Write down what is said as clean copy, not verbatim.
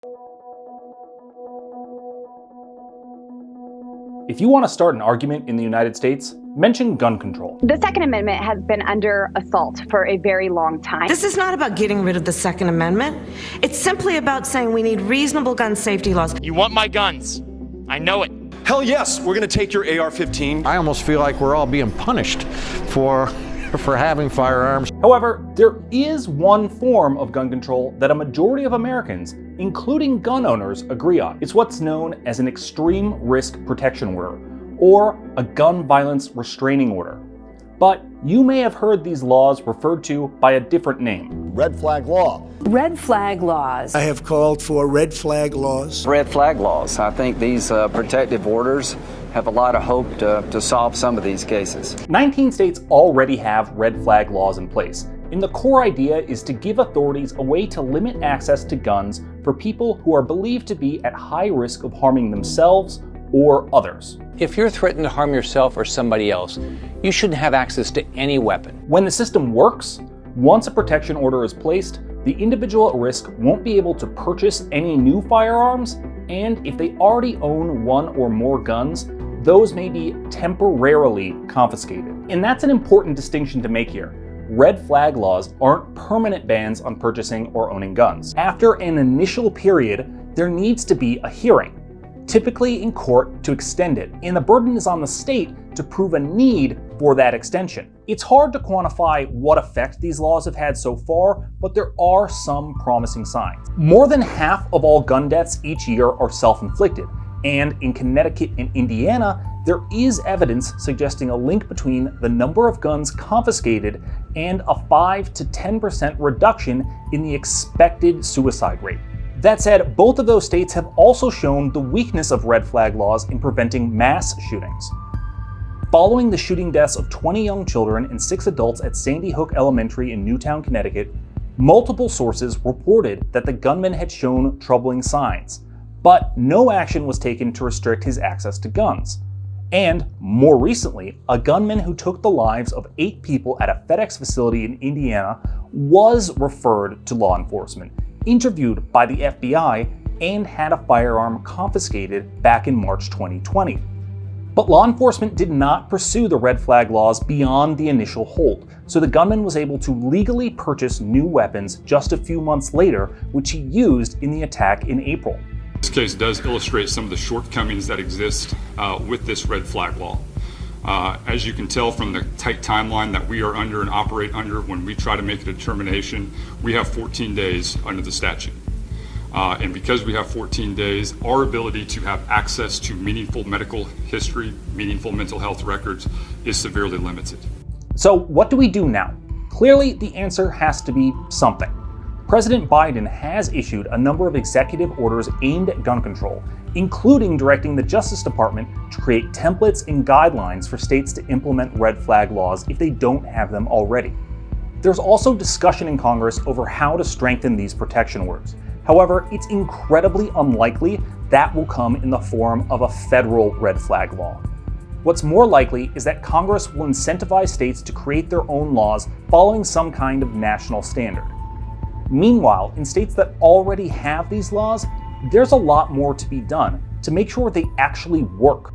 If you want to start an argument in the United States, mention gun control. The Second Amendment has been under assault for a very long time. This is not about getting rid of the Second Amendment. It's simply about saying we need reasonable gun safety laws. You want my guns. I know it. Hell yes, we're going to take your AR-15. I almost feel like we're all being punished for having firearms. However, there is one form of gun control that a majority of Americans, including gun owners, agree on. It's what's known as an extreme risk protection order, or a gun violence restraining order. But you may have heard these laws referred to by a different name. Red flag law. Red flag laws. I have called for red flag laws. Red flag laws. I think these protective orders have a lot of hope to solve some of these cases. 19 states already have red flag laws in place, and the core idea is to give authorities a way to limit access to guns for people who are believed to be at high risk of harming themselves or others. If you're threatened to harm yourself or somebody else, you shouldn't have access to any weapon. When the system works, once a protection order is placed, the individual at risk won't be able to purchase any new firearms, and if they already own one or more guns, those may be temporarily confiscated. And that's an important distinction to make here. Red flag laws aren't permanent bans on purchasing or owning guns. After an initial period, there needs to be a hearing, typically in court, to extend it, and the burden is on the state to prove a need for that extension. It's hard to quantify what effect these laws have had so far, but there are some promising signs. More than half of all gun deaths each year are self-inflicted, and in Connecticut and Indiana, there is evidence suggesting a link between the number of guns confiscated and a 5 to 10% reduction in the expected suicide rate. That said, both of those states have also shown the weakness of red flag laws in preventing mass shootings. Following the shooting deaths of 20 young children and 6 adults at Sandy Hook Elementary in Newtown, Connecticut, multiple sources reported that the gunman had shown troubling signs, but no action was taken to restrict his access to guns. And more recently, a gunman who took the lives of 8 people at a FedEx facility in Indiana was referred to law enforcement, interviewed by the FBI, and had a firearm confiscated back in March 2020. But law enforcement did not pursue the red flag laws beyond the initial hold, so the gunman was able to legally purchase new weapons just a few months later, which he used in the attack in April. This case does illustrate some of the shortcomings that exist with this red flag law. As you can tell from the tight timeline that we are under and operate under when we try to make a determination, we have 14 days under the statute. And because we have 14 days, our ability to have access to meaningful medical history, meaningful mental health records is severely limited. So what do we do now? Clearly, the answer has to be something. President Biden has issued a number of executive orders aimed at gun control, including directing the Justice Department to create templates and guidelines for states to implement red flag laws if they don't have them already. There's also discussion in Congress over how to strengthen these protection orders. However, it's incredibly unlikely that will come in the form of a federal red flag law. What's more likely is that Congress will incentivize states to create their own laws following some kind of national standard. Meanwhile, in states that already have these laws, there's a lot more to be done to make sure they actually work.